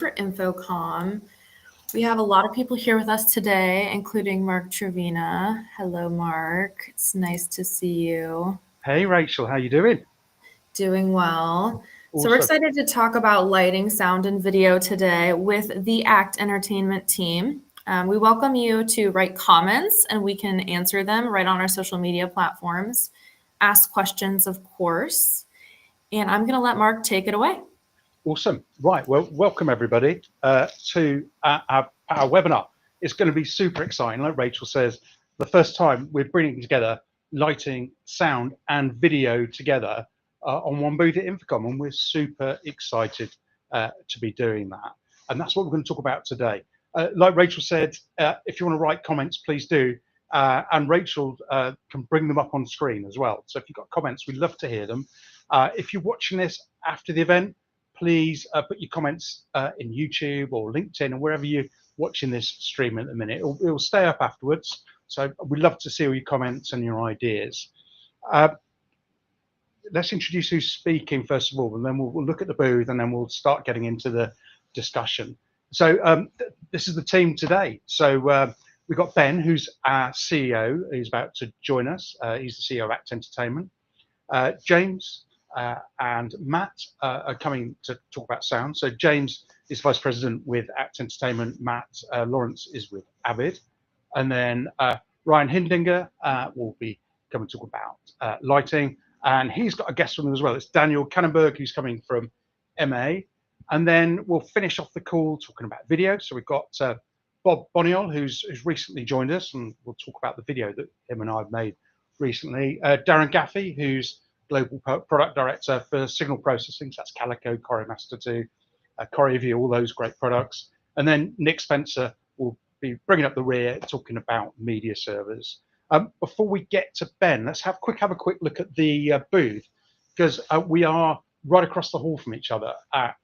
for InfoComm. We have a lot of people here with us today, including Mark Trevina. Hello, Mark. It's nice to see you. Hey, Rachel, how you doing? Doing well. Awesome. So we're excited to talk about lighting, sound, and video today with the ACT Entertainment team. We welcome you to write comments and we can answer them right on our social media platforms. Ask questions, of course. And I'm going to let Mark take it away. Awesome. Right. Well, welcome everybody to our webinar. It's going to be super exciting. Like Rachel says, the first time we're bringing together lighting, sound, and video together on one booth at InfoComm, and we're super excited to be doing that. And that's what we're going to talk about today. Like Rachel said, if you want to write comments, please do. And Rachel can bring them up on screen as well. So if you've got comments, we'd love to hear them. If you're watching this after the event, please put your comments in YouTube or LinkedIn or wherever you're watching this stream at the minute. It'll stay up afterwards. So we'd love to see all your comments and your ideas. Let's introduce who's speaking first of all, and then we'll look at the booth and then we'll start getting into the discussion. So this is the team today. So we've got Ben, who's our CEO. He's about to join us. He's the CEO of ACT Entertainment. James and Matt are coming to talk about sound. So James is Vice President with ACT Entertainment. Matt Lawrence is with Avid. And then Ryan Hindinger will be coming to talk about lighting. And he's got a guest with him as well. It's Daniel Kannenberg, who's coming from MA. And then we'll finish off the call talking about video. So we've got Bob Boniol, who's recently joined us, and we'll talk about the video that him and I have made recently. Darren Gaffey, who's Global Product Director for Signal Processing. So that's Calico, CorioMaster 2, CorioView, all those great products. And then Nick Spencer will be bringing up the rear, talking about media servers. Before we get to Ben, let's have a quick look at the booth, because we are right across the hall from each other at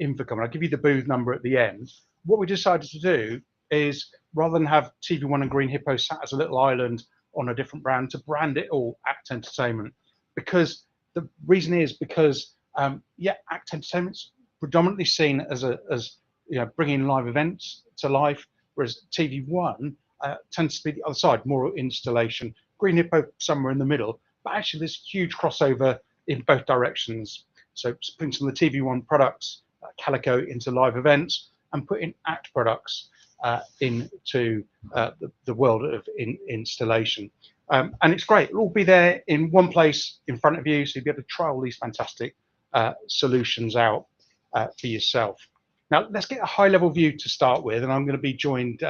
InfoComm. I'll give you the booth number at the end. What we decided to do is, rather than have tvONE and Green Hippo sat as a little island on a different brand, to brand it all ACT Entertainment, because the reason is because ACT Entertainment's predominantly seen as bringing live events to life, whereas tvONE tends to be the other side, more installation. Green Hippo somewhere in the middle, but actually there's huge crossover in both directions. So putting some of the tvONE products, Calico, into live events, and putting ACT products into the world of installation. And it's great. It'll all be there in one place in front of you, so you'll be able to try all these fantastic solutions out for yourself. Now, let's get a high-level view to start with, and I'm going to be joined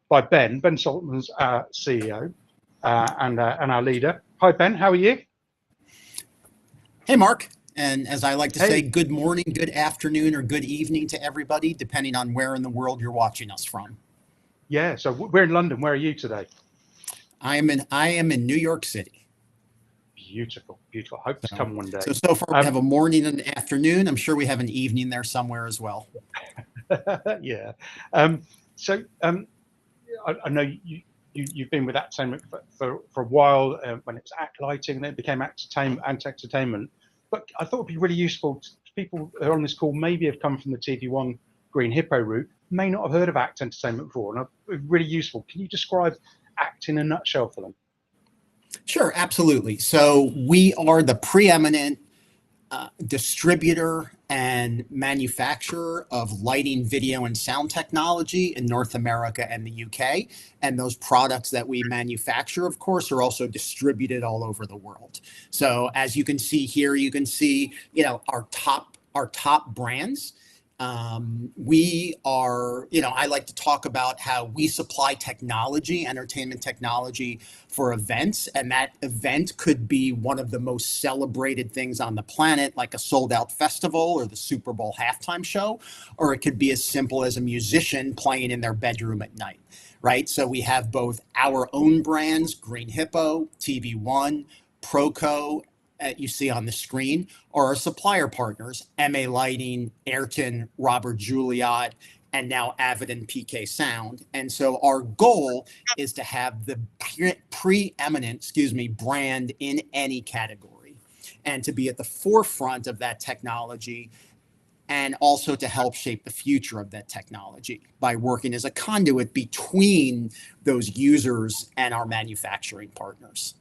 by Ben. Ben Saltman's our CEO and our leader. Hi, Ben. How are you? Hey, Mark. And as I like to say, good morning, good afternoon, or good evening to everybody, depending on where in the world you're watching us from. Yeah, so we're in London. Where are you today? I am in New York City. Beautiful, beautiful. Hope to come one day. So far we have a morning and an afternoon. I'm sure we have an evening there somewhere as well. Yeah. I know you've been with ACT Entertainment for a while, when it was ACT Lighting, and then it became ACT Entertainment. But I thought it would be really useful to people who are on this call, maybe have come from the tvONE Green Hippo route, may not have heard of ACT Entertainment before, and it's really useful. Can you describe ACT in a nutshell for them? Sure, absolutely. So we are the preeminent distributor and manufacturer of lighting, video, and sound technology in North America and the UK. And those products that we manufacture, of course, are also distributed all over the world. So as you can see here, you can see, our top brands. We are, I like to talk about how we supply technology, entertainment technology for events, and that event could be one of the most celebrated things on the planet, like a sold out festival or the Super Bowl halftime show, or it could be as simple as a musician playing in their bedroom at night, right? So we have both our own brands, Green Hippo, tvONE, Proco, you see on the screen, are our supplier partners, MA Lighting, Ayrton, Robert Juliot, and now Avid and PK Sound. And so our goal is to have the preeminent, brand in any category, and to be at the forefront of that technology and also to help shape the future of that technology by working as a conduit between those users and our manufacturing partners.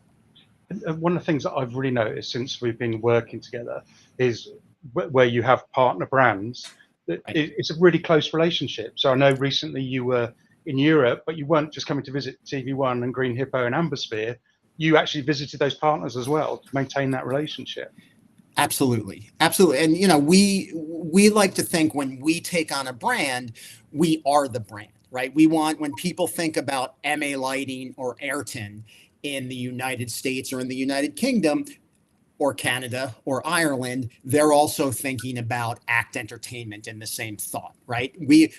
One of the things that I've really noticed since we've been working together is where you have partner brands, that it's a really close relationship. So I know recently you were in Europe, but you weren't just coming to visit tvONE and Green Hippo and Ambersphere. You actually visited those partners as well to maintain that relationship. Absolutely. Absolutely. And, you know, we like to think when we take on a brand, we are the brand, right? We want, when people think about MA Lighting or Ayrton in the United States or in the United Kingdom, or Canada or Ireland, they're also thinking about ACT Entertainment in the same thought, right? We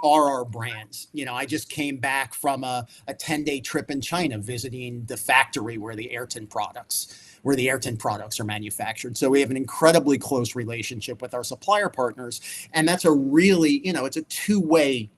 are our brands. You know, I just came back from a 10-day trip in China visiting the factory where the Ayrton products are manufactured. So we have an incredibly close relationship with our supplier partners, and that's a really, you know, it's a two-way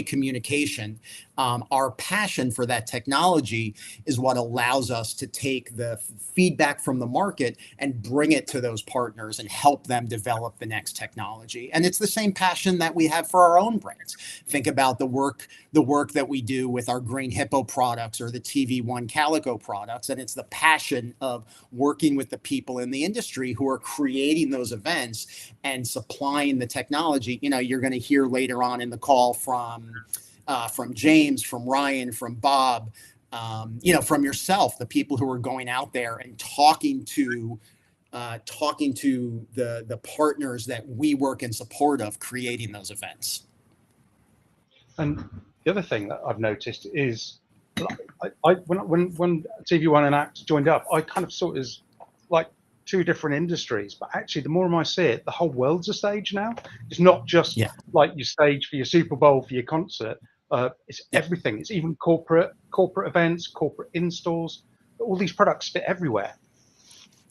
communication. Our passion for that technology is what allows us to take the feedback from the market and bring it to those partners and help them develop the next technology. And it's the same passion that we have for our own brands. Think about the work that we do with our Green Hippo products or the tvONE Calico products. And it's the passion of working with the people in the industry who are creating those events and supplying the technology. You know, you're going to hear later on in the call from James, from Ryan, from Bob, you know, from yourself, the people who are going out there and talking to the partners that we work in support of creating those events. And the other thing that I've noticed is, when tvONE and ACT joined up, I kind of saw it as like two different industries, but actually the more and more I see it, the whole world's a stage now. It's not just like your stage for your Super Bowl, for your concert. It's everything. It's even corporate events, corporate installs. All these products fit everywhere.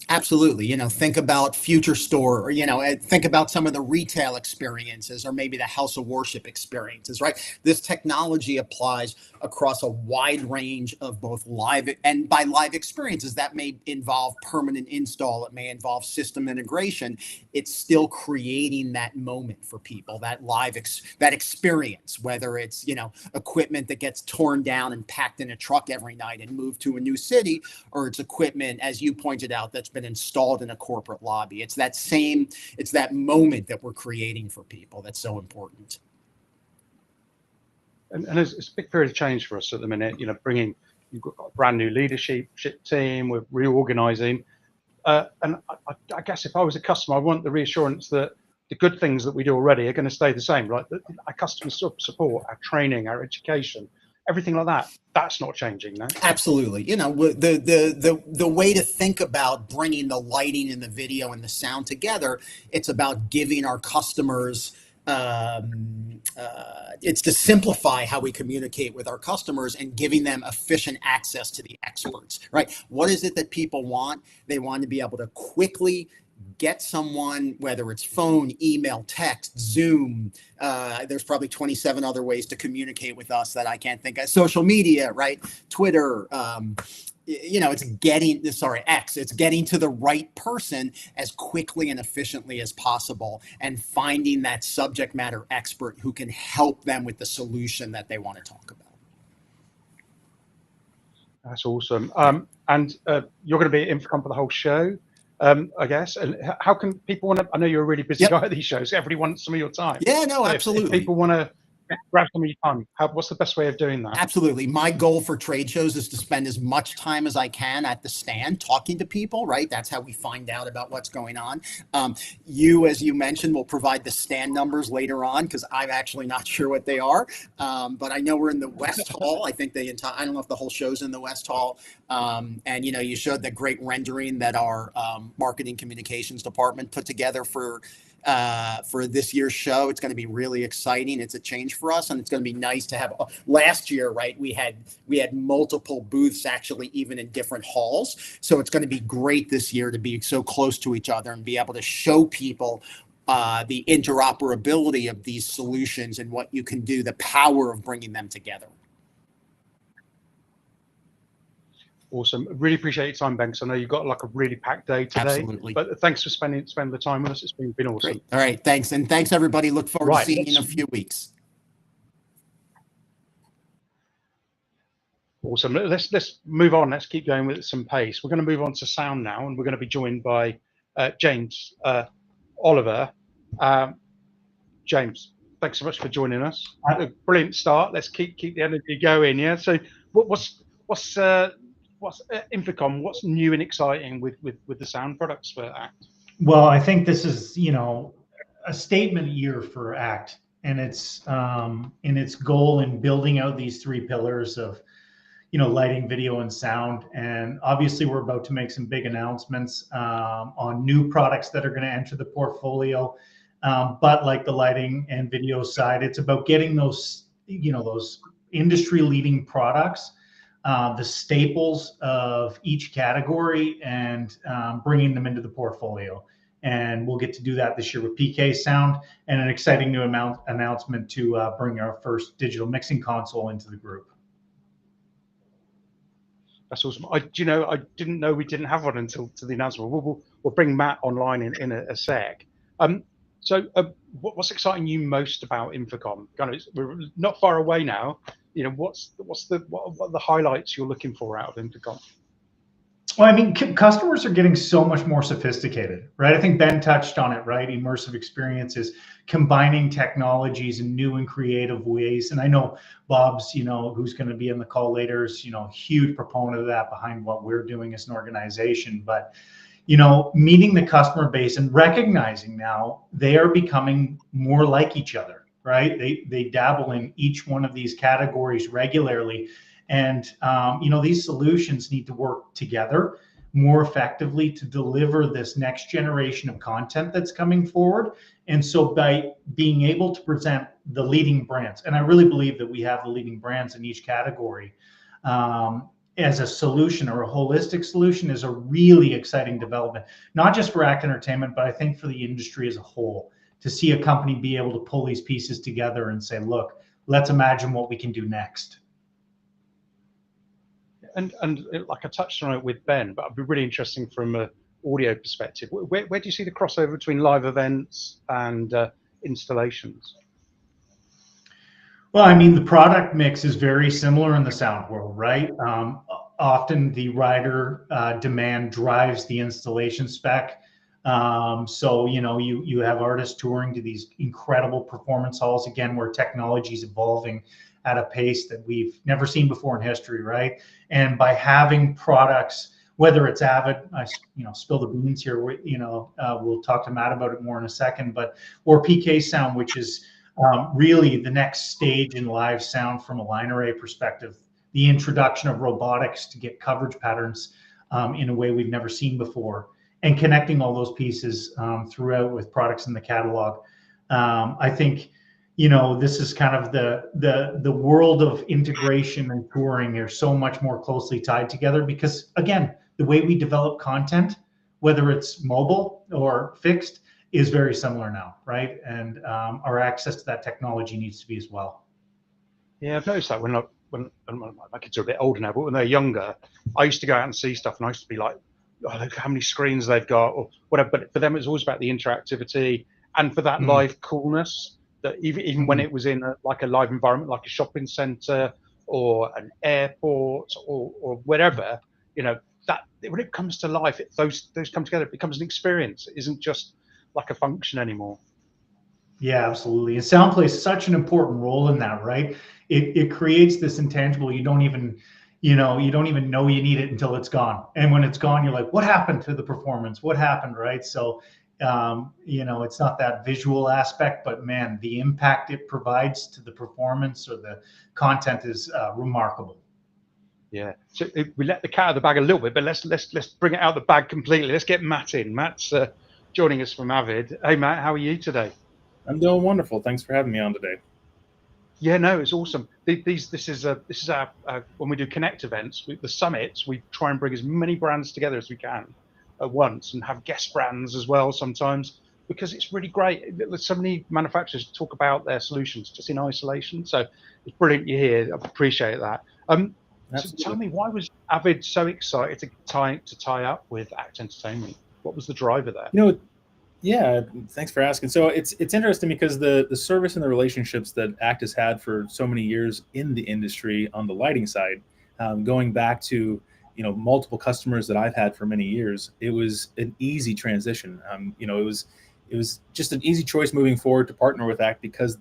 Absolutely. You know, think about Future Store, or, you know, think about some of the retail experiences or maybe the house of worship experiences, right? This technology applies across a wide range of both live, and by live experiences, that may involve permanent install. It may involve system integration. It's still creating that moment for people, that that experience, whether it's, you know, equipment that gets torn down and packed in a truck every night and moved to a new city, or it's equipment, as you pointed out, that's been installed in a corporate lobby. It's that moment that we're creating for people that's so important. And it's a big period of change for us at the minute. You know, you've got a brand new leadership team. We're reorganizing, and I guess if I was a customer, I want the reassurance that the good things that we do already are going to stay the same, right? Our customer support, our training, our education, everything like that, that's not changing, no? Absolutely. You know, the way to think about bringing the lighting and the video and the sound together, it's about giving our customers, it's to simplify how we communicate with our customers and giving them efficient access to the experts, right? What is it that people want? They want to be able to quickly get someone, whether it's phone, email, text, Zoom. There's probably 27 other ways to communicate with us that I can't think of. Social media, right? Twitter. You know, it's getting to the right person as quickly and efficiently as possible, and finding that subject matter expert who can help them with the solution that they want to talk about. That's awesome. And you're going to be at InfoComm for the whole show, I guess. And how can people want to? I know you're a really busy guy at these shows. Everybody wants some of your time. Yeah, no, absolutely. If people want to grab some of your time, what's the best way of doing that? Absolutely. My goal for trade shows is to spend as much time as I can at the stand talking to people, right? That's how we find out about what's going on. You, as you mentioned, will provide the stand numbers later on, because I'm actually not sure what they are. But I know we're in the West Hall. I think I don't know if the whole show's in the West Hall. And, you know, you showed that great rendering that our marketing communications department put together for this year's show. It's going to be really exciting. It's a change for us, and it's going to be nice to have. Last year, right, we had multiple booths, actually, even in different halls. So it's going to be great this year to be so close to each other and be able to show people the interoperability of these solutions and what you can do, the power of bringing them together. Awesome. Really appreciate your time, Ben, because I know you've got like a really packed day today. Absolutely. But thanks for spending the time with us. It's been awesome. Great. All right. Thanks. And thanks, everybody. Look forward to seeing you in a few weeks. Awesome. Let's move on. Let's keep going with some pace. We're going to move on to sound now, and we're going to be joined by James Oliver. James, thanks so much for joining us. A brilliant start. Let's keep the energy going. Yeah. So what's InfoComm? What's new and exciting with the sound products for ACT? Well, I think this is, you know, a statement year for ACT, and it's in its goal in building out these three pillars of, you know, lighting, video, and sound. And obviously, we're about to make some big announcements on new products that are going to enter the portfolio. But like the lighting and video side, it's about getting those, you know, those industry-leading products, the staples of each category, and bringing them into the portfolio. And we'll get to do that this year with PK Sound, and an exciting new announcement to bring our first digital mixing console into the group. That's awesome. I didn't know we didn't have one until the announcement. We'll bring Matt online in a sec. So what's exciting you most about InfoComm? We're not far away now. You know, what are the highlights you're looking for out of InfoComm? Well, I mean, customers are getting so much more sophisticated, right? I think Ben touched on it, right? Immersive experiences, combining technologies in new and creative ways. And I know Bob's, you know, who's going to be in the call later, is, you know, a huge proponent of that behind what we're doing as an organization. But, you know, meeting the customer base and recognizing now they are becoming more like each other, right? They dabble in each one of these categories regularly. And, you know, these solutions need to work together more effectively to deliver this next generation of content that's coming forward. And so by being able to present the leading brands, and I really believe that we have the leading brands in each category, as a solution or a holistic solution, is a really exciting development, not just for ACT Entertainment, but I think for the industry as a whole, to see a company be able to pull these pieces together and say, look, let's imagine what we can do next. And like I touched on it with Ben, but it'd be really interesting from an audio perspective. Where do you see the crossover between live events and installations? Well, I mean, the product mix is very similar in the sound world, right? Often the rider demand drives the installation spec. So, you know, you have artists touring to these incredible performance halls, again, where technology is evolving at a pace that we've never seen before in history, right? And by having products, whether it's Avid, you know, spill the beans here, we'll talk to Matt about it more in a second, or PK Sound, which is really the next stage in live sound from a line array perspective, the introduction of robotics to get coverage patterns in a way we've never seen before, and connecting all those pieces throughout with products in the catalog. I think, you know, this is kind of the world of integration and touring. They're so much more closely tied together because, again, the way we develop content, whether it's mobile or fixed, is very similar now, right? And our access to that technology needs to be as well. Yeah, I've noticed that when my kids are a bit older now, but when they're younger, I used to go out and see stuff, and I used to be like, oh, look how many screens they've got, or whatever. But for them, it's always about the interactivity and for that live coolness. That even when it was in a live environment, like a shopping center or an airport or wherever, you know, that when it comes to life, those come together. It becomes an experience. It isn't just like a function anymore. Yeah, absolutely. And sound plays such an important role in that, right? It creates this intangible. You don't even know you need it until it's gone. And when it's gone, you're like, what happened to the performance? What happened, right? So, you know, it's not that visual aspect, but man, the impact it provides to the performance or the content is remarkable. Yeah. So we let the cat out of the bag a little bit, but let's bring it out of the bag completely. Let's get Matt in. Matt's joining us from Avid. Hey, Matt, how are you today? I'm doing wonderful. Thanks for having me on today. Yeah, no, it's awesome. This is our when we do Connect events, the summits, we try and bring as many brands together as we can at once and have guest brands as well sometimes, because it's really great. So many manufacturers talk about their solutions just in isolation. So it's brilliant you're here. I appreciate that. So Absolutely. tell me, why was Avid so excited to tie up with ACT Entertainment? What was the driver there? You know, yeah, thanks for asking. So it's interesting because the service and the relationships that ACT has had for so many years in the industry on the lighting side, going back to multiple customers that I've had for many years, it was an easy transition. It was just an easy choice moving forward to partner with ACT because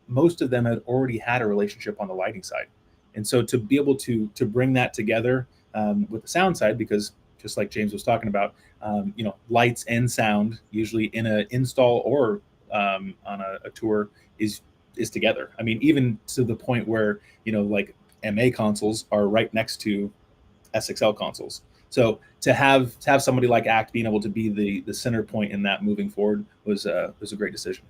most of them had already had a relationship on the lighting side, and so to be able to bring that together with the sound side, because just like James was talking about, lights and sound usually in an install or on a tour is together. I mean, even to the point where like MA consoles are right next to SXL consoles. So to have somebody like ACT being able to be the center point in that moving forward was a great decision.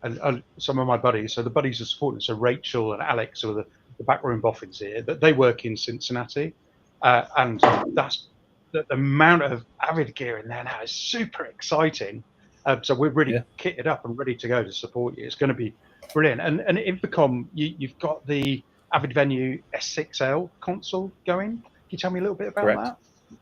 And some of my buddies, so the buddies are supporting, so Rachel and Alex, who are the backroom boffins here, that they work in Cincinnati, and that's the amount of Avid gear in there now is super exciting. So we're really kitted up and ready to go to support you. It's going to be brilliant. And InfoComm, you've got the Avid Venue S6L console going. Can you tell me a little bit about that?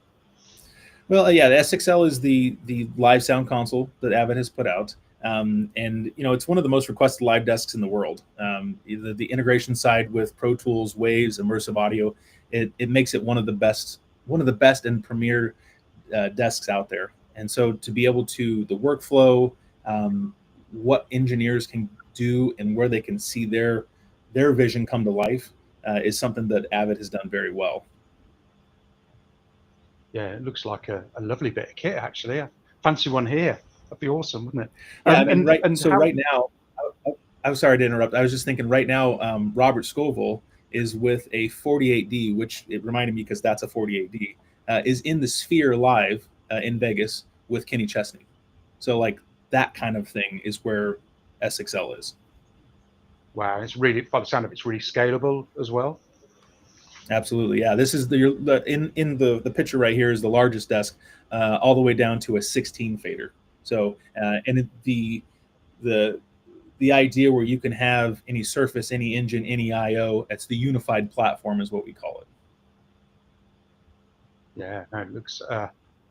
Well, yeah, the S6L is the live sound console that Avid has put out. And it's one of the most requested live desks in the world. The integration side with Pro Tools, Waves, immersive audio, it makes it one of the best and premier desks out there. And so to be able to the workflow, what engineers can do and where they can see their vision come to life is something that Avid has done very well. Yeah, it looks like a lovely bit of kit, actually. I fancy one here. That'd be awesome, wouldn't it? Yeah, I mean, right now, I'm sorry to interrupt. I was just thinking right now, Robert Scoville is with a 48D, which it reminded me because that's a 48D, is in the Sphere Live in Vegas with Kenny Chesney. So like that kind of thing is where S6L is. Wow, it's really, by the sound of it, it's really scalable as well. Absolutely, yeah. This is in the picture right here is the largest desk, all the way down to a 16 fader. So and the idea where you can have any surface, any engine, any I/O, it's the unified platform is what we call it. Yeah, no, it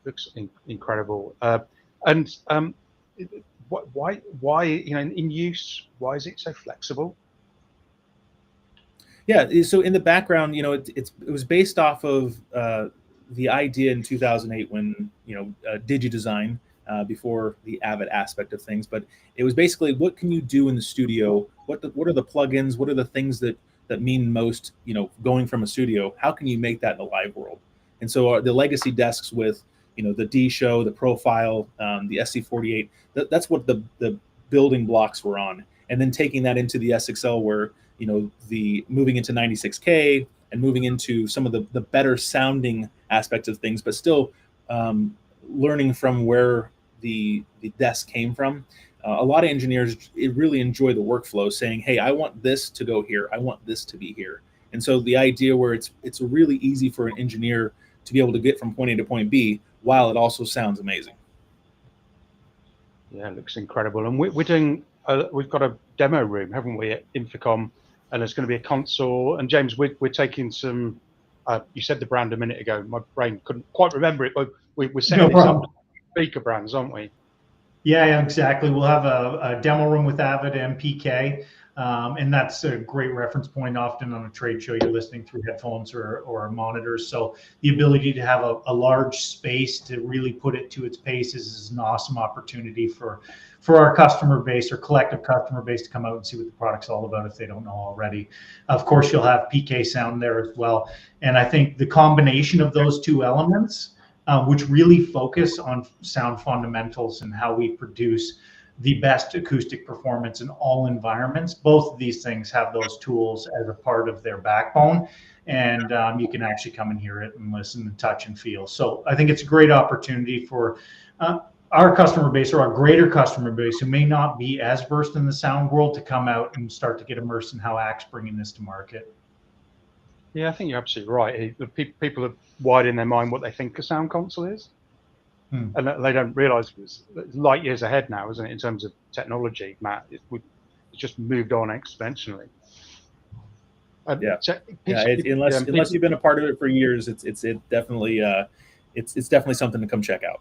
looks incredible. And why in use, why is it so flexible? Yeah, so in the background, it was based off of the idea in 2008 when DigiDesign before the Avid aspect of things, but it was basically what can you do in the studio? What are the plugins? What are the things that mean most? Going from a studio, how can you make that in the live world? And so the legacy desks with the D Show, the Profile, the SC48, that's what the building blocks were on, and then taking that into the SXL where the moving into 96K and moving into some of the better sounding aspects of things, but still learning from where the desk came from. A lot of engineers really enjoy the workflow, saying, "Hey, I want this to go here. I want this to be here." And so the idea where it's really easy for an engineer to be able to get from point A to point B while it also sounds amazing. Yeah, it looks incredible. And we're doing. We've got a demo room, haven't we, at InfoComm? And there's going to be a console. And James, we're taking some. You said the brand a minute ago. My brain couldn't quite remember it, but we're setting this up. Speaker brands, aren't we? Yeah, exactly. We'll have a demo room with Avid and PK, and that's a great reference point. Often on a trade show, you're listening through headphones or monitors. So the ability to have a large space to really put it to its paces is an awesome opportunity for our customer base or collective customer base to come out and see what the product's all about if they don't know already. Of course, you'll have PK sound there as well. And I think the combination of those two elements, which really focus on sound fundamentals and how we produce the best acoustic performance in all environments. Both of these things have those tools as a part of their backbone, and you can actually come and hear it and listen and touch and feel. So I think it's a great opportunity for our customer base or our greater customer base who may not be as versed in the sound world to come out and start to get immersed in how ACT's bringing this to market. Yeah, I think you're absolutely right. People are wide in their mind what they think a sound console is. And they don't realize it's light years ahead now, isn't it, in terms of technology, Matt? It's just moved on exponentially. Yeah. So Yeah, unless you've been a part of it for years, it's definitely it's definitely something to come check out.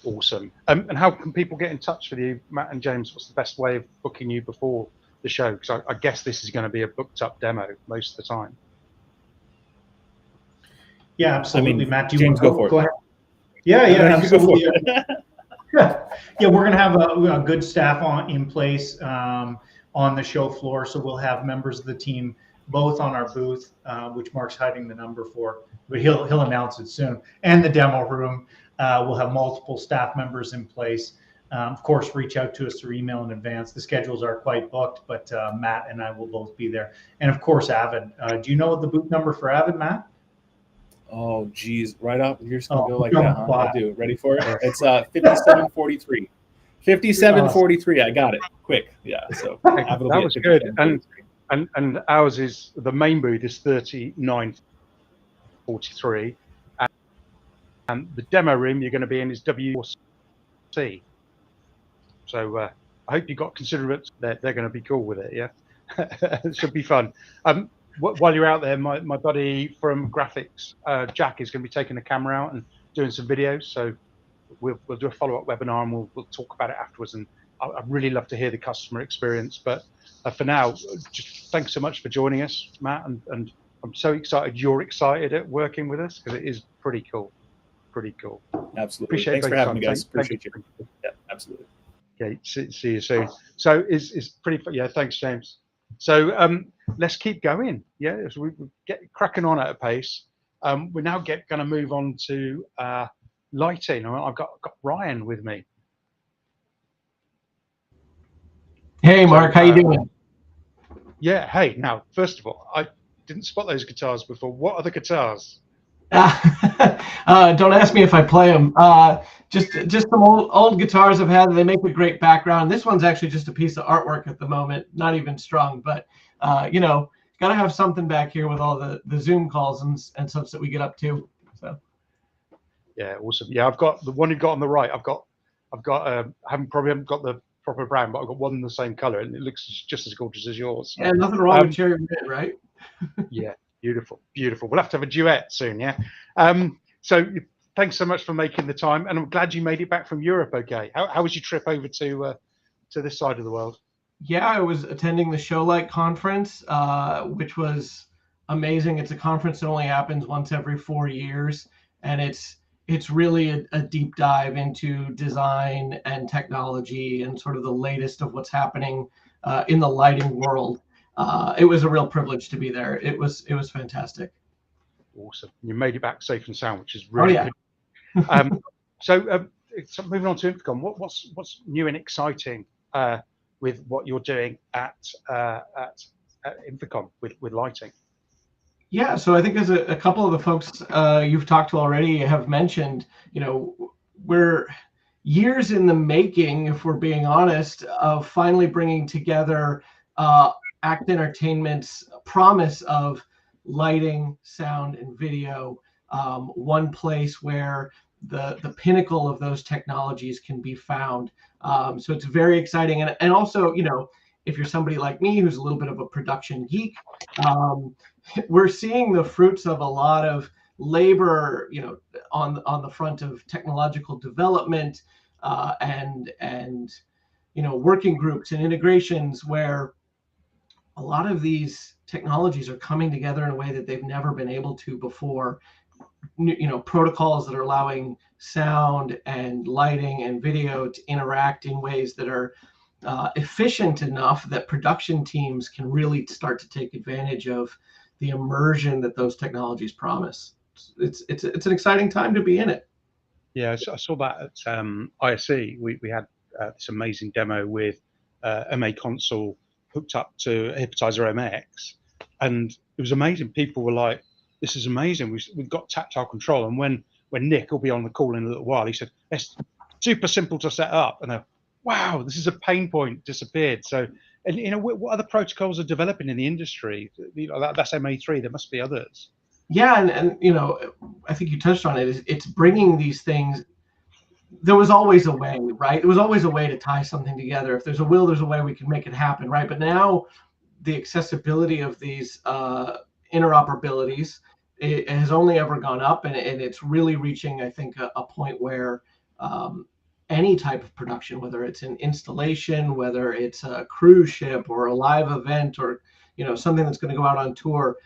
Awesome. And how can people get in touch with you, Matt and James? What's the best way of booking you before the show? Because I guess this is going to be a booked up demo most of the time. Yeah, absolutely. I mean, Matt, do you James, want to go ahead? Yeah, absolutely. Yeah, we're going to have a good staff in place on the show floor. So we'll have members of the team both on our booth, which Mark's hiding the number for, but he'll announce it soon, and the demo room. We'll have multiple staff members in place. Of course, reach out to us through email in advance. The schedules are quite booked, but Matt and I will both be there. And of course, Avid. Do you know the booth number for Avid, Matt? Oh, geez, right up. You're just going to go like that, huh? I do. Ready for it? It's 5743. 5743. I got it. Quick. Yeah. So that was good. And ours is, the main booth is 3943. And the demo room you're going to be in is W4C. So I hope you got considerate. They're going to be cool with it. Yeah, it should be fun. While you're out there, my buddy from graphics, Jack, is going to be taking the camera out and doing some videos. So we'll do a follow-up webinar and we'll talk about it afterwards. And I'd really love to hear the customer experience. But for now, just thanks so much for joining us, Matt. And I'm so excited you're excited at working with us, because it is pretty cool. Pretty cool. Absolutely. Appreciate Thanks for having me, guys. Thank Appreciate you. Yeah, absolutely. Okay, see you soon. So it's pretty. Yeah, thanks, James. So let's keep going. Yeah, as we get cracking on at a pace. We're now going to move on to lighting. I've got Ryan with me. Hey, Mark, how you doing? Yeah. Hey. Now, first of all, I didn't spot those guitars before. What are the guitars? Don't ask me if I play them. Just some old guitars I've had. They make a great background. This one's actually just a piece of artwork at the moment, not even strung, but you know, gotta have something back here with all the Zoom calls and such that we get up to. So yeah, awesome. Yeah, I've got the one you've got on the right. I haven't got the proper brand, but I've got one in the same color, and it looks just as gorgeous as yours. Yeah, nothing wrong with cherry red, right? Yeah. Beautiful. We'll have to have a duet soon, yeah? So thanks so much for making the time, and I'm glad you made it back from Europe okay. How was your trip over to this side of the world? Yeah, I was attending the ShowLight conference, which was amazing. It's a conference that only happens once every 4 years, and it's really a deep dive into design and technology and sort of the latest of what's happening in the lighting world. It was a real privilege to be there. It was fantastic. Awesome. You made it back safe and sound, which is really good. So moving on to InfoComm, what's new and exciting with what you're doing at InfoComm with lighting? Yeah, so I think as a couple of the folks you've talked to already have mentioned, you know, we're years in the making, if we're being honest, of finally bringing together ACT Entertainment's promise of lighting, sound, and video, one place where the pinnacle of those technologies can be found. So it's very exciting. And also, you know, if you're somebody like me who's a little bit of a production geek, we're seeing the fruits of a lot of labor, you know, on the front of technological development and you know, working groups and integrations where a lot of these technologies are coming together in a way that they've never been able to before. You know, protocols that are allowing sound and lighting and video to interact in ways that are efficient enough that production teams can really start to take advantage of the immersion that those technologies promise. It's an exciting time to be in it. Yeah, I saw that at ISE. We had this amazing demo with MA console hooked up to Hypnotizer MX, and it was amazing. People were like, "This is amazing. We've got tactile control." And when Nick will be on the call in a little while, he said, "It's super simple to set up." And wow, this is a pain point disappeared. So, and you know, what other protocols are developing in the industry? You know, that's MA3. There must be others. Yeah, and you know, I think you touched on it. It's bringing these things. There was always a way, right? There was always a way to tie something together. If there's a will, there's a way we can make it happen, right? But now the accessibility of these interoperabilities, it has only ever gone up, and it's really reaching, I think, a point where any type of production, whether it's an installation, whether it's a cruise ship or a live event, or something that's going to go out on tour,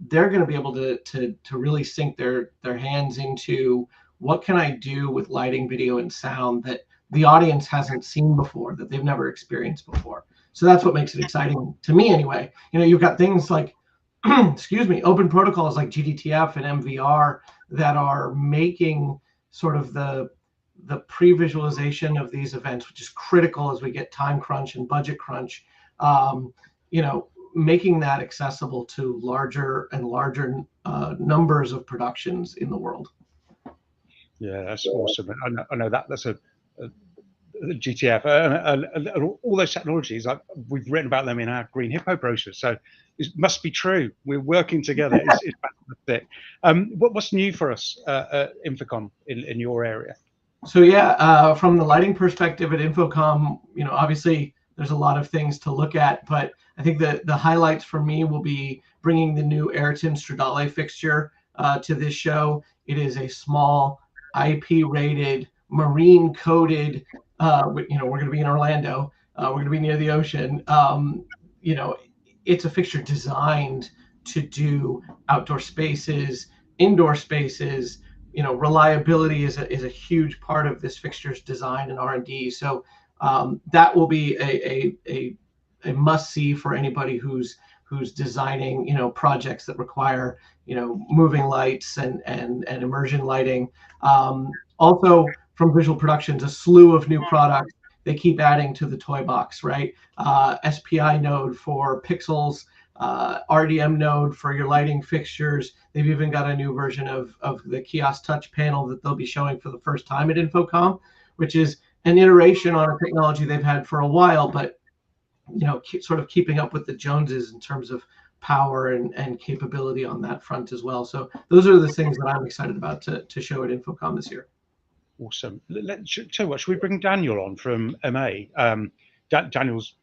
they're going to be able to really sink their hands into what can I do with lighting, video, and sound that the audience hasn't seen before, that they've never experienced before. So that's what makes it exciting to me, anyway. You've got things like, excuse me, open protocols like GDTF and MVR that are making sort of the pre-visualization of these events, which is critical as we get time crunch and budget crunch. Making that accessible to larger and larger numbers of productions in the world. Yeah, that's awesome. I know that's a GTF and all those technologies. We've written about them in our Green Hippo brochure, so it must be true. We're working together. It's fantastic. What's new for us at InfoComm in your area? So yeah, from the lighting perspective at InfoComm, obviously there's a lot of things to look at, but I think the highlights for me will be bringing the new Ayrton Stradale fixture to this show. It is a small IP-rated, marine-coated. We're going to be in Orlando. We're going to be near the ocean. It's a fixture designed to do outdoor spaces, indoor spaces. Reliability is a huge part of this fixture's design and R&D. So that will be a must-see for anybody who's designing projects that require moving lights and immersion lighting. Also from Visual Productions, a slew of new products. They keep adding to the toy box, right? SPI node for pixels, RDM node for your lighting fixtures. They've even got a new version of the kiosk touch panel that they'll be showing for the first time at InfoComm, which is an iteration on a technology they've had for a while, but sort of keeping up with the Joneses in terms of power and capability on that front as well. So those are the things that I'm excited about to show at InfoComm this year. Awesome. Tell you what, should we bring Daniel on from MA? Daniel's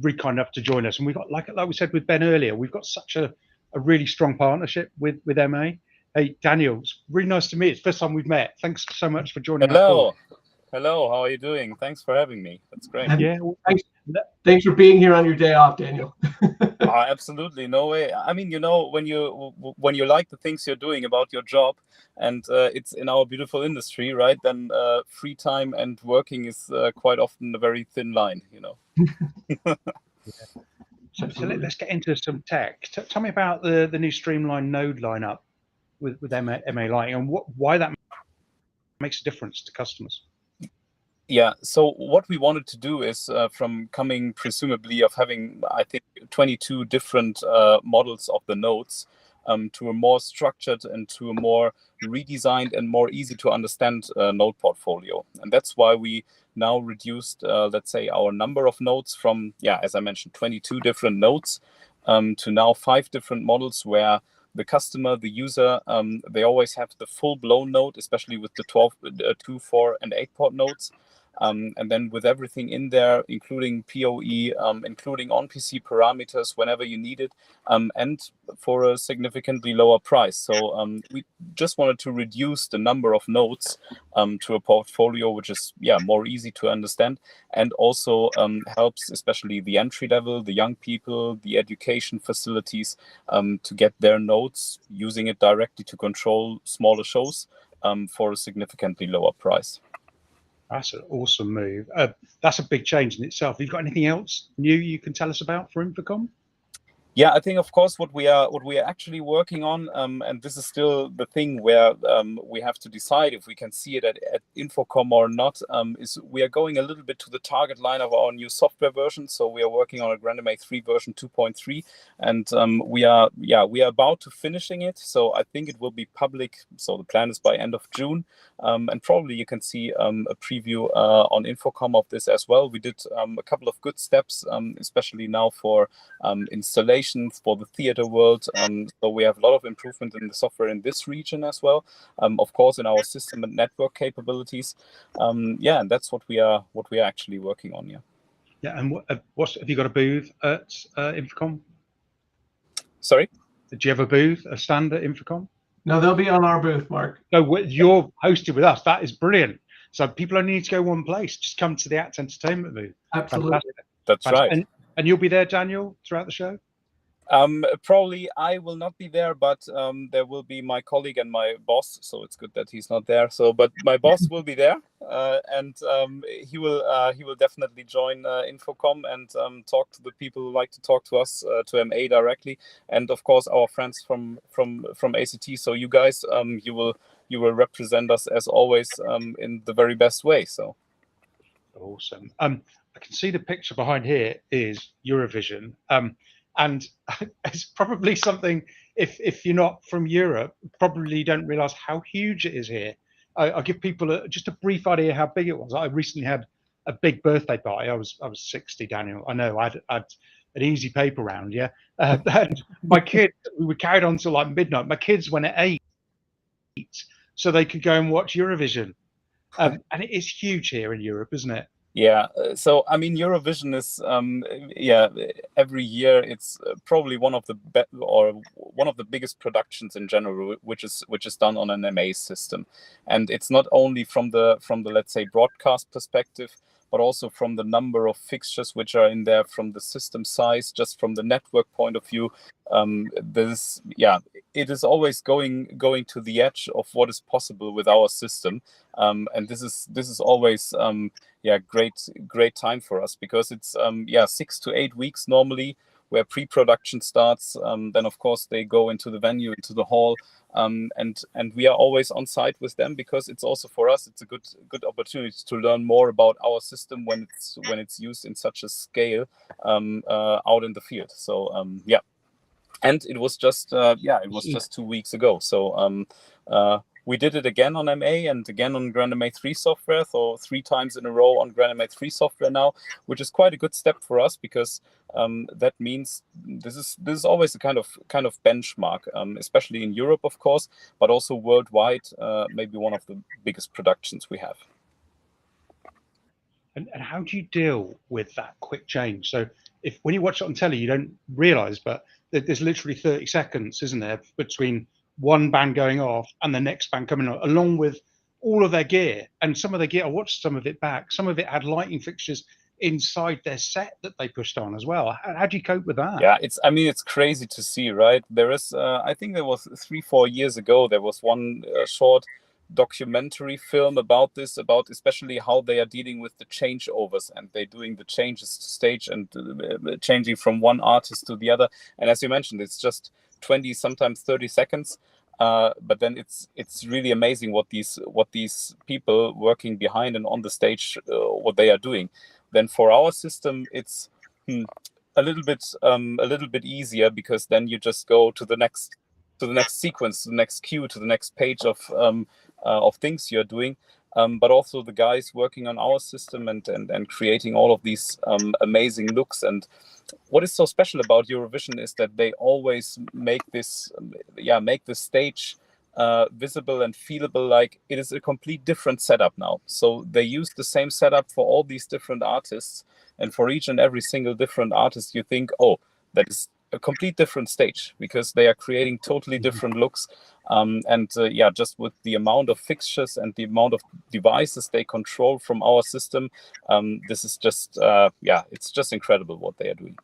really kind enough to join us, and we got like we said with Ben earlier, we've got such a really strong partnership with MA. Hey Daniel, it's really nice to meet you. It's the first time we've met. Thanks so much for joining us. Hello, how are you doing? Thanks for having me. That's great. Yeah, thanks for being here on your day off, Daniel. Absolutely, no way. I mean, when you like the things you're doing about your job, and it's in our beautiful industry, right? Then free time and working is quite often a very thin line, Yeah. So let's get into some tech. Tell me about the new streamlined node lineup with MA Lighting, and why that makes a difference to customers. Yeah, so what we wanted to do is from coming presumably of having, I think, 22 different models of the nodes to a more structured and to a more redesigned and more easy to understand node portfolio. And that's why we now reduced, let's say, our number of nodes from, as I mentioned, 22 different nodes to now 5 different models where the customer, the user, they always have the full-blown node, especially with the 12, 2, 4, and 8-port nodes. And then with everything in there, including PoE, including on-PC parameters whenever you need it, and for a significantly lower price. So we just wanted to reduce the number of nodes to a portfolio which is more easy to understand, and also helps especially the entry level, the young people, the education facilities to get their nodes, using it directly to control smaller shows for a significantly lower price. That's an awesome move. That's a big change in itself. Have you got anything else new you can tell us about for InfoComm? Yeah, I think, of course, what we are actually working on, and this is still the thing where we have to decide if we can see it at InfoComm or not, is we are going a little bit to the target line of our new software version. So we are working on a GrandMA 3 version 2.3, and we are about to finishing it. So I think it will be public. So the plan is by end of June, and probably you can see a preview on InfoComm of this as well. We did a couple of good steps, especially now for installation for the theater world. So we have a lot of improvement in the software in this region as well. Of course, in our system and network capabilities. And that's what we are actually working on. Yeah. Yeah, and have you got a booth at InfoComm? Sorry? Do you have a booth, a stand at InfoComm? No, they'll be on our booth, Mark. No, you're hosted with us. That is brilliant. So people only need to go one place. Just come to the Act Entertainment booth. Absolutely. Fantastic. That's right. And you'll be there, Daniel, throughout the show? Probably I will not be there, but there will be my colleague and my boss. So it's good that he's not there. So, but my boss will be there, and he will definitely join InfoComm and talk to the people who like to talk to us, to MA directly, and of course our friends from ACT. So you guys, you will represent us as always in the very best way. So awesome. I can see the picture behind here is Eurovision. And it's probably something, if you're not from Europe, probably don't realize how huge it is here. I'll give people just a brief idea how big it was. I recently had a big birthday party. I was 60, Daniel. I know I had an easy paper round, yeah. And my kids, we were carried on till like midnight. My kids went at 8 so they could go and watch Eurovision. And it is huge here in Europe, isn't it? Yeah, so I mean, Eurovision is every year it's probably one of the biggest productions in general, which is done on an MA system, and it's not only from the let's say broadcast perspective, but also from the number of fixtures which are in there, from the system size, just from the network point of view. It is always going to the edge of what is possible with our system, and this is always great time for us, because it's 6 to 8 weeks normally where pre-production starts. Then of course they go into the venue, into the hall, and we are always on site with them, because it's also for us it's a good opportunity to learn more about our system when it's used in such a scale out in the field. So and it was just 2 weeks ago. So we did it again on MA and again on GrandMA 3 software, so 3 times in a row on GrandMA 3 software now, which is quite a good step for us, because that means this is always a kind of benchmark, especially in Europe, of course, but also worldwide, maybe one of the biggest productions we have. And how do you deal with that quick change? So when you watch it on telly, you don't realize, but there's literally 30 seconds, isn't there, between one band going off and the next band coming on, along with all of their gear. And some of their gear, I watched some of it back, some of it had lighting fixtures inside their set that they pushed on as well. How do you cope with that? Yeah, it's crazy to see, right? There is, I think there was 3-4 years ago, there was one short documentary film about especially how they are dealing with the changeovers, and they're doing the changes to stage and changing from one artist to the other. And as you mentioned, it's just 20, sometimes 30 seconds. But then it's really amazing what these people working behind and on the stage, what they are doing. Then for our system, it's a little bit easier, because then you just go to the next sequence, to the next cue, to the next page of things you're doing. But also the guys working on our system and creating all of these amazing looks. And what is so special about Eurovision is that they always make the stage visible and feelable, like it is a complete different setup now. So they use the same setup for all these different artists, and for each and every single different artist you think, oh, that is a complete different stage, because they are creating totally different looks. Just with the amount of fixtures and the amount of devices they control from our system, this is just it's just incredible what they are doing.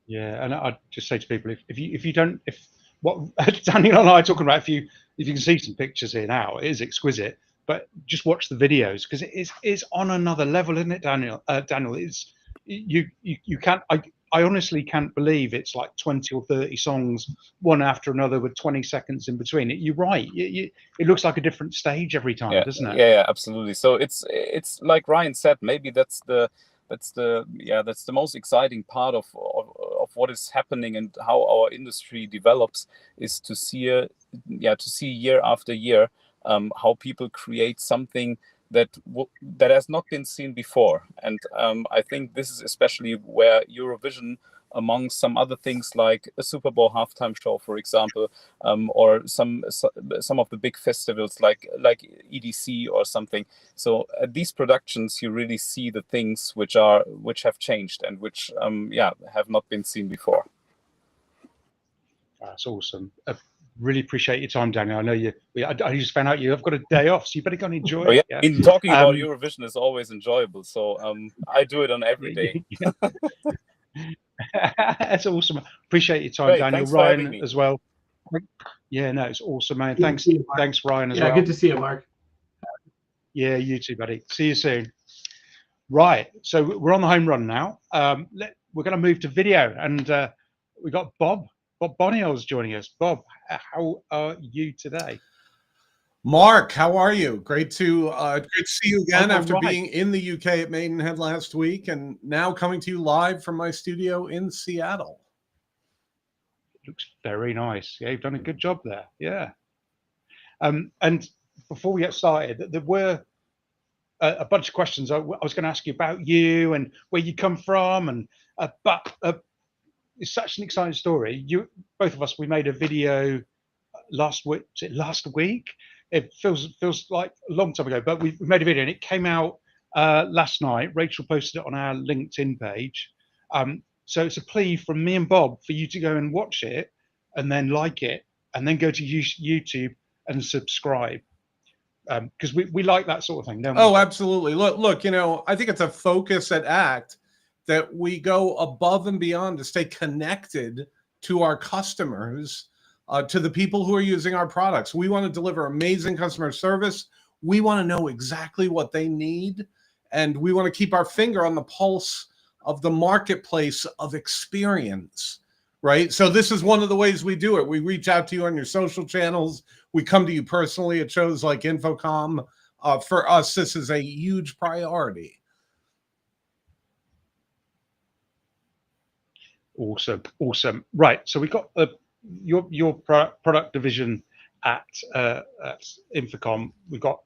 Yeah, and I'd just say to people, if what Daniel and I are talking about, if you can see some pictures here now, it is exquisite. But just watch the videos, because it is on another level, isn't it, Daniel? Daniel, it's you can't. I honestly can't believe it's like 20 or 30 songs, one after another, with 20 seconds in between. You're right. It looks like a different stage every time, doesn't it? Yeah, absolutely. So it's like Ryan said. Maybe that's the most exciting part of what is happening and how our industry develops, is to see year after year how people create something that has not been seen before. And I think this is especially where Eurovision, among some other things like a Super Bowl halftime show, for example, or some of the big festivals like EDC or something. So at these productions, you really see the things which have changed and which have not been seen before. That's awesome. Really appreciate your time, Daniel. I know I just found out you've got a day off, so you better go and enjoy it. Yeah. In talking about Eurovision is always enjoyable, so I do it on every day. That's awesome. Appreciate your time, Daniel. Ryan as well. Yeah, no, it's awesome, man. Thanks, Ryan as well. Yeah, good to see you, Mark. Yeah, you too, buddy. See you soon. Right, so we're on the home run now. We're going to move to video, and we got Bob Boniel's joining us. Bob, how are you today? Mark, how are you? Great to see you again after being in the UK at Maidenhead last week, and now coming to you live from my studio in Seattle. It looks very nice. Yeah, you've done a good job there. Yeah. And before we get started, there were a bunch of questions I was going to ask you about you and where you come from, and but it's such an exciting story. Both of us, we made a video last week. It feels like a long time ago, but we made a video and it came out last night. Rachel posted it on our LinkedIn page. So it's a plea from me and Bob for you to go and watch it and then like it and then go to YouTube and subscribe. Because we like that sort of thing, don't we? Oh, absolutely. Look, I think it's a focus at ACT that we go above and beyond to stay connected to our customers, to the people who are using our products. We want to deliver amazing customer service. We want to know exactly what they need, and we want to keep our finger on the pulse of the marketplace of experience, right? So this is one of the ways we do it. We reach out to you on your social channels. We come to you personally at shows like InfoComm. For us, this is a huge priority. Awesome. Right, so we got your product division at InfoComm. We've got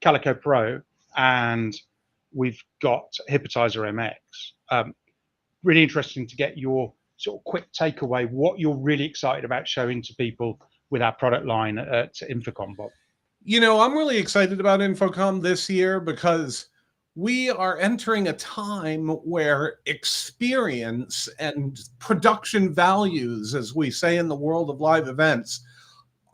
Calico Pro and we've got Hypnotizer MX. Really interesting to get your sort of quick takeaway, what you're really excited about showing to people with our product line at InfoComm, Bob. I'm really excited about InfoComm this year because we are entering a time where experience and production values, as we say in the world of live events,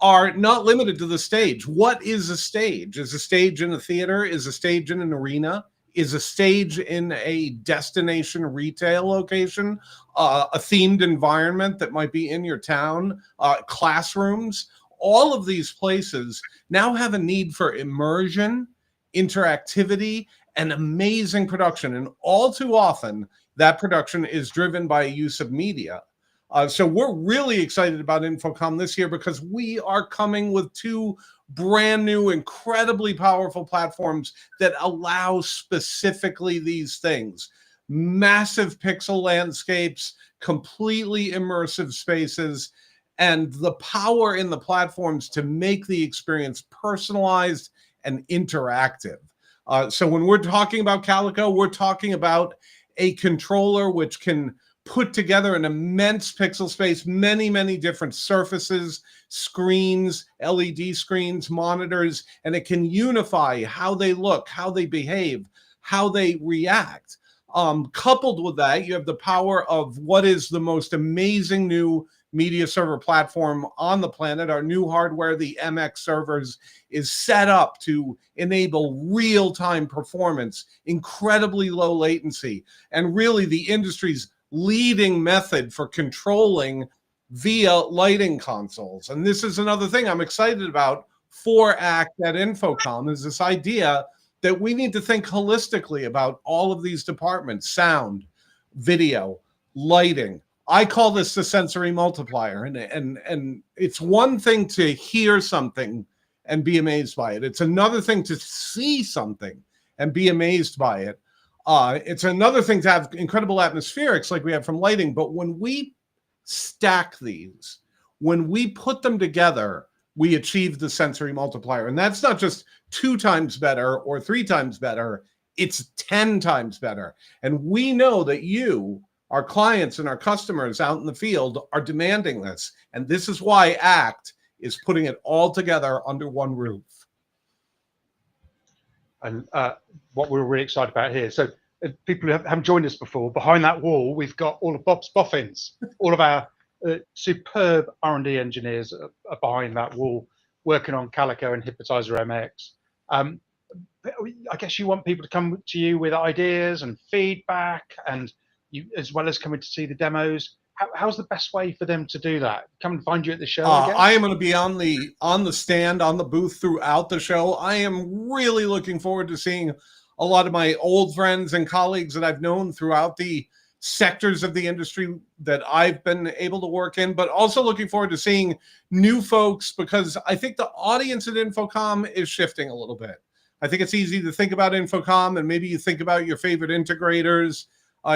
are not limited to the stage. What is a stage? Is a stage in a theater? Is a stage in an arena? Is a stage in a destination retail location? A themed environment that might be in your town? Classrooms? All of these places now have a need for immersion, interactivity, and amazing production. And all too often, that production is driven by use of media. So we're really excited about InfoComm this year because we are coming with two brand new, incredibly powerful platforms that allow specifically these things. Massive pixel landscapes, completely immersive spaces, and the power in the platforms to make the experience personalized and interactive. So when we're talking about Calico, we're talking about a controller which can put together an immense pixel space, many different surfaces, screens, LED screens, monitors, and it can unify how they look, how they behave, how they react. Coupled with that, you have the power of what is the most amazing new media server platform on the planet. Our new hardware, the MX servers, is set up to enable real-time performance, incredibly low latency, and really the industry's leading method for controlling via lighting consoles. And this is another thing I'm excited about for ACT at InfoComm, is this idea that we need to think holistically about all of these departments: sound, video, lighting. I call this the sensory multiplier. And it's one thing to hear something and be amazed by it. It's another thing to see something and be amazed by it. It's another thing to have incredible atmospherics like we have from lighting. But when we stack these, when we put them together, we achieve the sensory multiplier. And that's not just 2 times better or 3 times better, it's 10 times better. And we know that you, our clients and our customers out in the field, are demanding this. And this is why ACT is putting it all together under one roof. And what we're really excited about here. So people who haven't joined us before, behind that wall, we've got all of Bob's boffins. All of our superb R&D engineers are behind that wall, working on Calico and Hypnotizer MX. I guess you want people to come to you with ideas and feedback, and you, as well as coming to see the demos. How's the best way for them to do that? Come and find you at the show, I guess? I am going to be on the stand, on the booth throughout the show. I am really looking forward to seeing a lot of my old friends and colleagues that I've known throughout the sectors of the industry that I've been able to work in, but also looking forward to seeing new folks, because I think the audience at InfoComm is shifting a little bit. I think it's easy to think about InfoComm and maybe you think about your favorite integrators,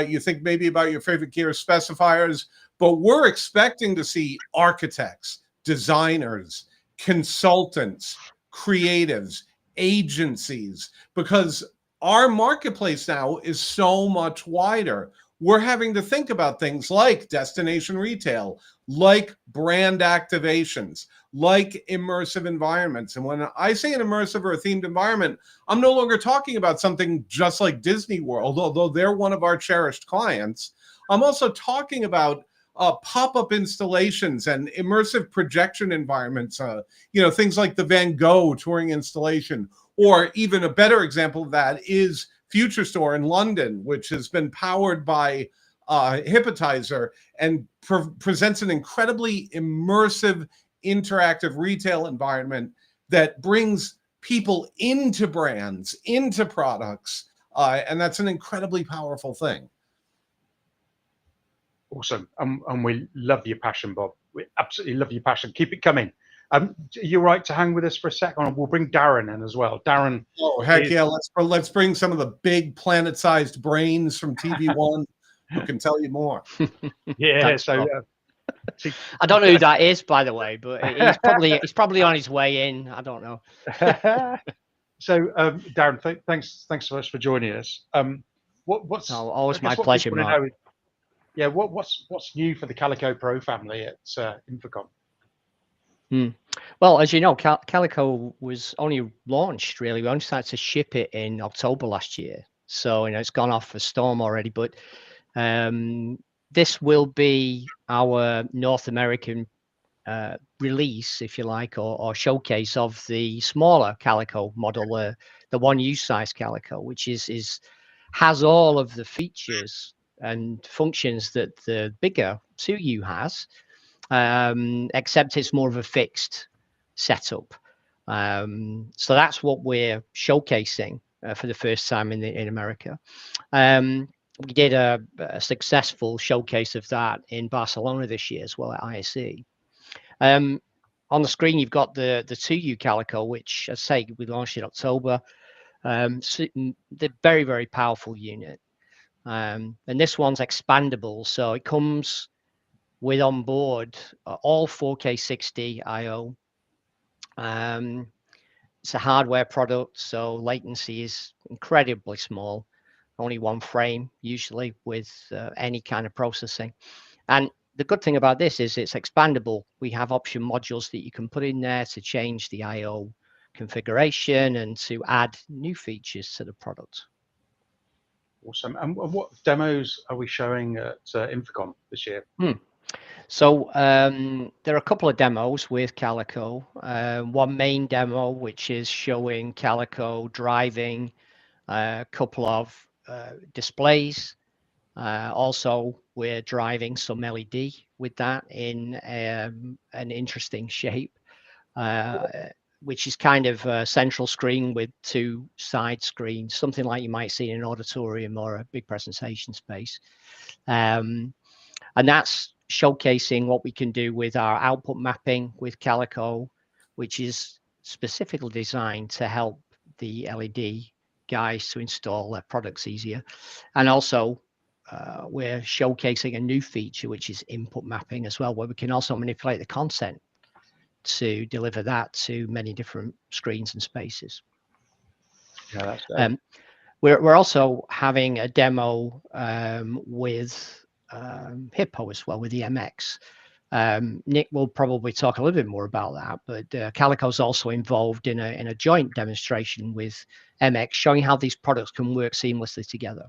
you think maybe about your favorite gear specifiers, but we're expecting to see architects, designers, consultants, creatives, agencies, because our marketplace now is so much wider. We're having to think about things like destination retail, like brand activations, like immersive environments. And when I say an immersive or a themed environment, I'm no longer talking about something just like Disney World, although they're one of our cherished clients. I'm also talking about pop-up installations and immersive projection environments, things like the Van Gogh touring installation, or even a better example of that is Future Store in London, which has been powered by Hypnotizer and presents an incredibly immersive, interactive retail environment that brings people into brands, into products, and that's an incredibly powerful thing. Awesome. And we love your passion, Bob. We absolutely love your passion. Keep it coming. You're right to hang with us for a second. We'll bring Darren in as well. Darren. Oh, heck yeah. Let's bring some of the big planet-sized brains from tvONE who can tell you more. Yeah. Thanks, So I don't know who that is, by the way, but he's probably on his way in. I don't know. So Darren, thanks so much for joining us. What's always my pleasure, Mark. Yeah, what's new for the Calico Pro family at InfoComm? Well, as you know, Calico was only launched, really. We only started to ship it in October last year. So, it's gone off for Storm already. But this will be our North American release, if you like, or showcase of the smaller Calico model, the 1U size Calico, which has all of the features and functions that the bigger 2U has. Except it's more of a fixed setup. So that's what we're showcasing for the first time in America. We did a successful showcase of that in Barcelona this year as well at ISE. On the screen, you've got the 2U Calico, which, as I say, we launched in October. The very, very powerful unit. And this one's expandable, so it comes with on board all 4K 60 I/O. It's a hardware product, so latency is incredibly small, only one frame usually with any kind of processing. And the good thing about this is it's expandable. We have option modules that you can put in there to change the I/O configuration and to add new features to the product. Awesome. And what demos are we showing at InfoComm this year? So there are a couple of demos with Calico. One main demo, which is showing Calico driving a couple of displays. Also, we're driving some LED with that in an interesting shape, which is kind of a central screen with 2 side screens, something like you might see in an auditorium or a big presentation space. And that's showcasing what we can do with our output mapping with Calico, which is specifically designed to help the LED guys to install their products easier. And also, we're showcasing a new feature, which is input mapping as well, where we can also manipulate the content to deliver that to many different screens and spaces. Yeah, that's great. We're also having a demo with Hippo as well, with the MX. Nick will probably talk a little bit more about that, but Calico's also involved in a joint demonstration with MX, showing how these products can work seamlessly together.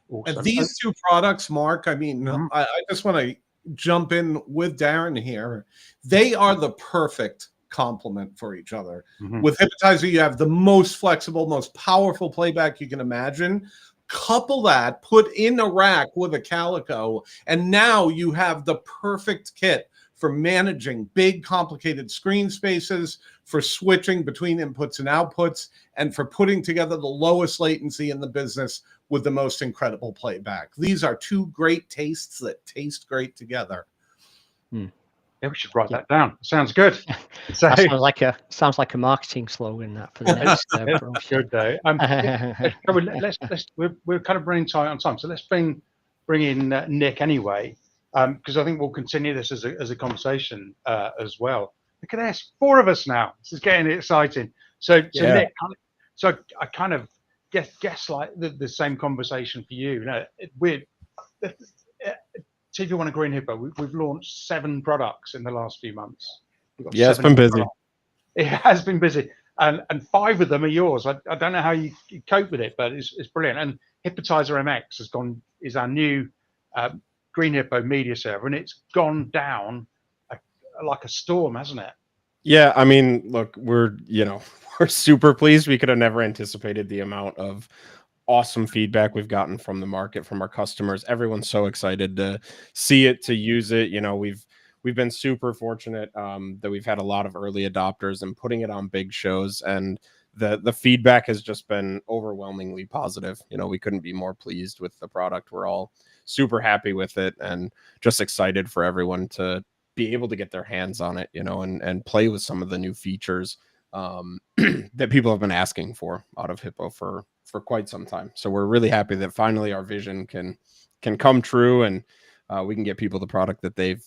Awesome. And these two products, Mark, I mean, I just want to jump in with Darren here. They are the perfect complement for each other. With Hippetizer, you have the most flexible, most powerful playback you can imagine. Couple that, put in a rack with a Calico, and now you have the perfect kit for managing big, complicated screen spaces, for switching between inputs and outputs, and for putting together the lowest latency in the business with the most incredible playback. These are two great tastes that taste great together. Yeah, we should write that down. Sounds good. So, That sounds like a marketing slogan that for the next brochure. Good though. We're kind of running tight on time, so let's bring in Nick anyway, because I think we'll continue this as a conversation as well. Look at this, 4 of us now. This is getting exciting. So Nick, I kind of guess like the same conversation for you. We're tvONE and Green Hippo. We've launched 7 products in the last few months. Yeah, it's been busy. It has been busy, and 5 of them are yours. I don't know how you cope with it, but it's brilliant. And Hippetizer MX is our new Green Hippo media server, and it's gone down like a storm, hasn't it? Yeah, I mean, look, we're super pleased. We could have never anticipated the amount of awesome feedback we've gotten from the market, from our customers. Everyone's so excited to see it, to use it. We've been super fortunate that we've had a lot of early adopters and putting it on big shows, and the feedback has just been overwhelmingly positive. We couldn't be more pleased with the product. We're all super happy with it and just excited for everyone to be able to get their hands on it, and play with some of the new features that people have been asking for out of Hippo for quite some time. So we're really happy that finally our vision can come true, and we can get people the product that they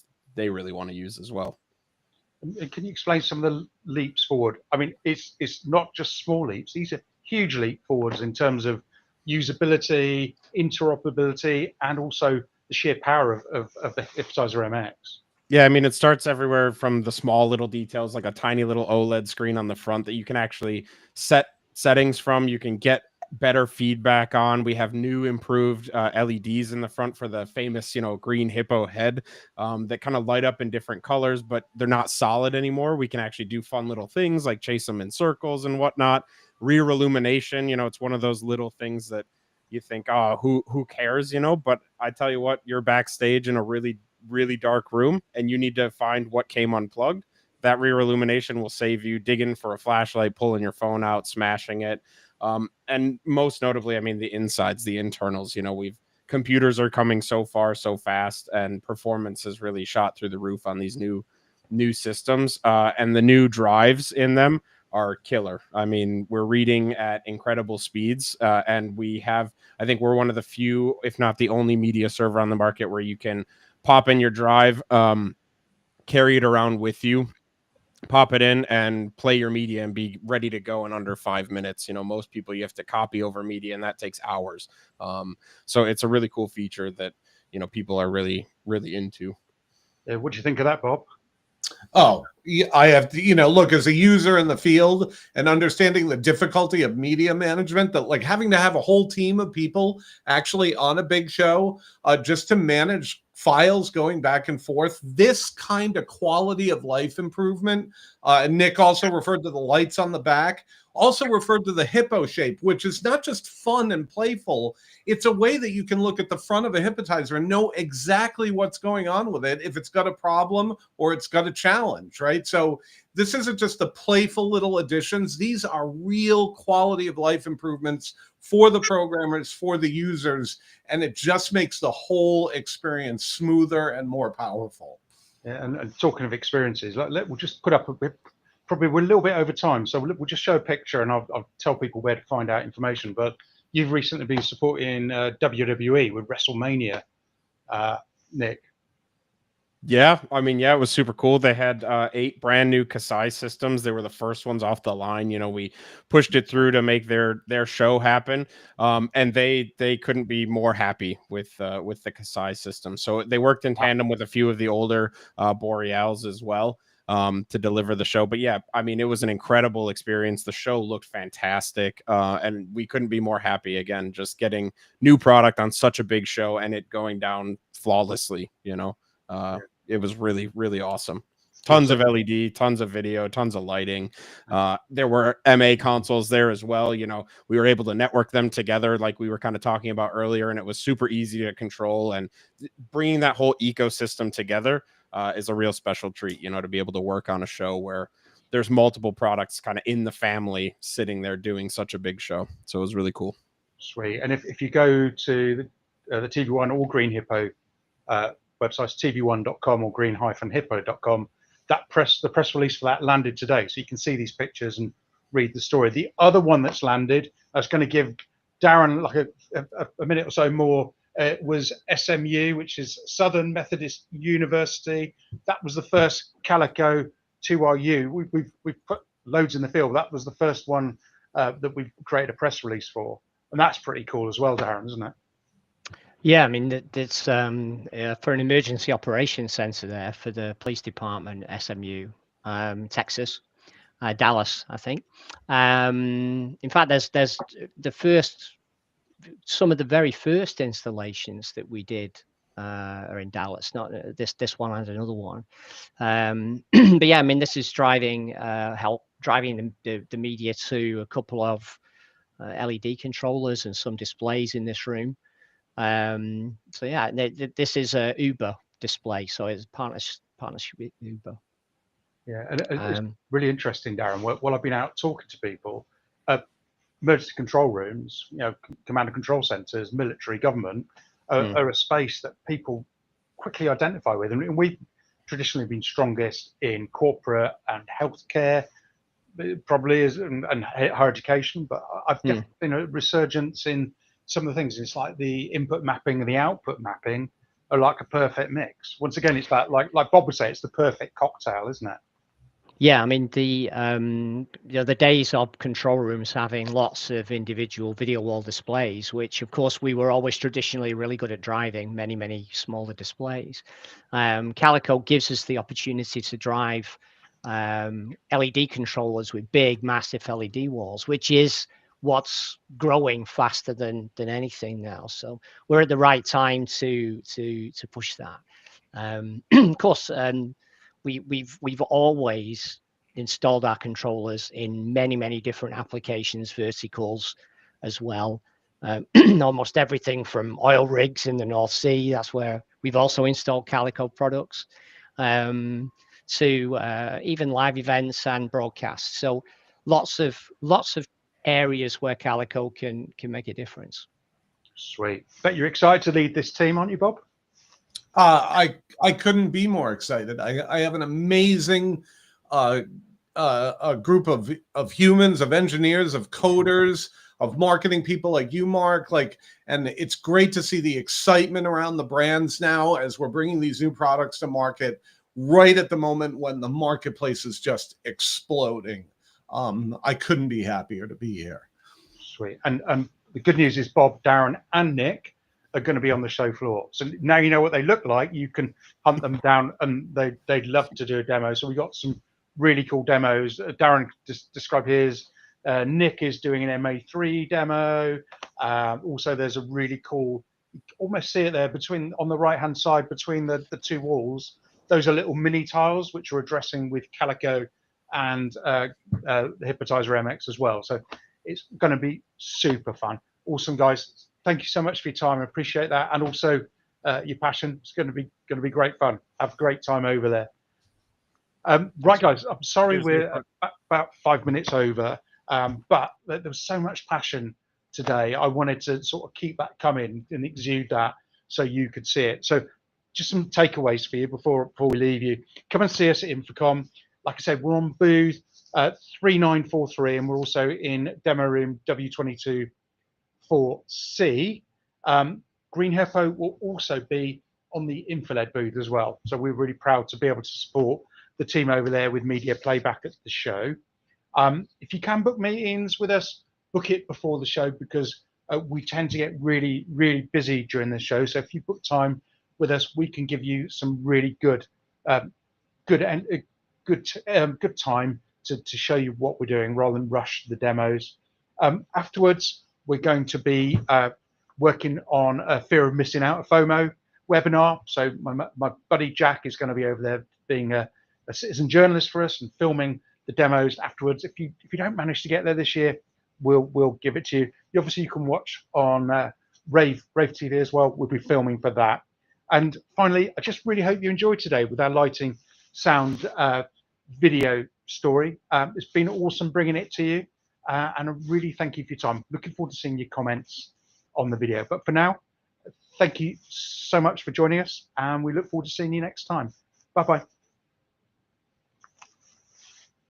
really want to use as well. Can you explain some of the leaps forward? I mean, it's not just small leaps. These are huge leap forwards in terms of usability, interoperability, and also the sheer power of the Hippetizer MX. Yeah, I mean, it starts everywhere from the small little details, like a tiny little OLED screen on the front that you can actually set settings from. You can get better feedback on. We have new improved LEDs in the front for the famous, Green Hippo head that kind of light up in different colors, but they're not solid anymore. We can actually do fun little things like chase them in circles and whatnot. Rear illumination, it's one of those little things that you think, oh, who cares, but I tell you what, you're backstage in a really dark room and you need to find what came unplugged. That rear illumination will save you digging for a flashlight, pulling your phone out, smashing it. And most notably, I mean, the insides, the internals, computers are coming so far, so fast, and performance has really shot through the roof on these new systems. And the new drives in them are killer. I mean, we're reading at incredible speeds, and I think we're one of the few, if not the only media server on the market where you can pop in your drive, carry it around with you, pop it in and play your media and be ready to go in under 5 minutes. Most people, you have to copy over media and that takes hours. So it's a really cool feature that, people are really, really into. What do you think of that, Bob? Oh, I have to, look, as a user in the field and understanding the difficulty of media management, that like having to have a whole team of people actually on a big show just to manage files going back and forth, this kind of quality of life improvement. Nick also referred to the lights on the back, also referred to the Hippo shape, which is not just fun and playful. It's a way that you can look at the front of a Hippetizer and know exactly what's going on with it, if it's got a problem or it's got a challenge, right? So this isn't just the playful little additions. These are real quality of life improvements for the programmers, for the users, and it just makes the whole experience smoother and more powerful. Yeah, and talking of experiences, we'll just put up a bit. Probably we're a little bit over time, so we'll just show a picture and I'll tell people where to find out information. But you've recently been supporting WWE with WrestleMania, Nick. Yeah, I mean, yeah, it was super cool. They had 8 brand new Kasai systems. They were the first ones off the line. You know, we pushed it through to make their show happen, and they couldn't be more happy with the Kasai system. So they worked in tandem with a few of the older Boreals as well to deliver the show. But yeah, I mean, it was an incredible experience. The show looked fantastic, and we couldn't be more happy. Again, just getting new product on such a big show and it going down flawlessly. You know. It was really, really awesome. Tons of LED, tons of video, tons of lighting. There were MA consoles there as well. You know, we were able to network them together like we were kind of talking about earlier, and it was super easy to control. And bringing that whole ecosystem together is a real special treat, you know, to be able to work on a show where there's multiple products kind of in the family sitting there doing such a big show. So it was really cool. Sweet. And if you go to the tvONE or Green Hippo websites, tvone.com or green-hippo.com, the press release for that landed today, so you can see these pictures and read the story. The other one that's landed, I was going to give Darren like a minute or so more, was SMU, which is Southern Methodist University. That was the first Calico 2RU. We've put loads in the field. That was the first one that we've created a press release for, and that's pretty cool as well, Darren, isn't it? Yeah, I mean, it's for an emergency operations center there for the police department, SMU, Texas, Dallas, I think. In fact, there's some of the very first installations that we did are in Dallas. Not this one and another one. But yeah, I mean, this is driving the media to a couple of LED controllers and some displays in this room. So yeah, this is a Uber display, so it's partnership with Uber. Yeah, and it's really interesting, Darren. While I've been out talking to people, emergency control rooms, you know, command and control centers, military, government, are a space that people quickly identify with, and we've traditionally been strongest in corporate and healthcare, probably and higher education. But I've definitely seen a resurgence in some of the things. It's like the input mapping and the output mapping are like a perfect mix. Once again, it's that, like Bob would say, it's the perfect cocktail, isn't it? Yeah, I mean, the days of control rooms having lots of individual video wall displays, which of course we were always traditionally really good at driving many smaller displays. Calico gives us the opportunity to drive LED controllers with big, massive LED walls, which is what's growing faster than anything now. So we're at the right time to push that. Of course, we've always installed our controllers in many different applications, verticals as well. Almost everything from oil rigs in the North Sea, that's where we've also installed Calico products, to even live events and broadcasts. So lots of areas where Calico can make a difference. Sweet. Bet you're excited to lead this team, aren't you, Bob? I couldn't be more excited. I have an amazing a group of humans, of engineers, of coders, of marketing people like you, Mark. And it's great to see the excitement around the brands now as we're bringing these new products to market right at the moment when the marketplace is just exploding. I couldn't be happier to be here. Sweet. And the good news is Bob, Darren, and Nick are going to be on the show floor. So now you know what they look like. You can hunt them down, and they'd love to do a demo. So we got some really cool demos. Darren just described his. Nick is doing an MA3 demo. Also, there's a really cool, you can almost see it there on the right-hand side between the two walls. Those are little mini tiles which are addressing with Calico and the Hypnotizer MX as well. So it's going to be super fun. Awesome, guys. Thank you so much for your time. I appreciate that, and also your passion. It's going to be great fun. Have a great time over there. Right, guys. I'm sorry we're about 5 minutes over, but there was so much passion today. I wanted to sort of keep that coming and exude that so you could see it. So just some takeaways for you before we leave you. Come and see us at InfoComm. Like I said, we're on booth 3943, and we're also in demo room W22 4C. Green Hippo will also be on the InfoLed booth as well. So we're really proud to be able to support the team over there with media playback at the show. If you can book meetings with us, book it before the show, because we tend to get really, really busy during the show. So if you book time with us, we can give you some really good time to show you what we're doing rather than rush the demos. Afterwards, we're going to be working on a fear of missing out, a FOMO webinar. So my buddy Jack is going to be over there being a citizen journalist for us and filming the demos afterwards. If you don't manage to get there this year, we'll give it to you. Obviously, you can watch on Rave TV as well. We'll be filming for that. And finally, I just really hope you enjoyed today with our lighting, sound, video story. It's been awesome bringing it to you, and I really thank you for your time. Looking forward to seeing your comments on the video. But for now, thank you so much for joining us, and we look forward to seeing you next time. Bye-bye.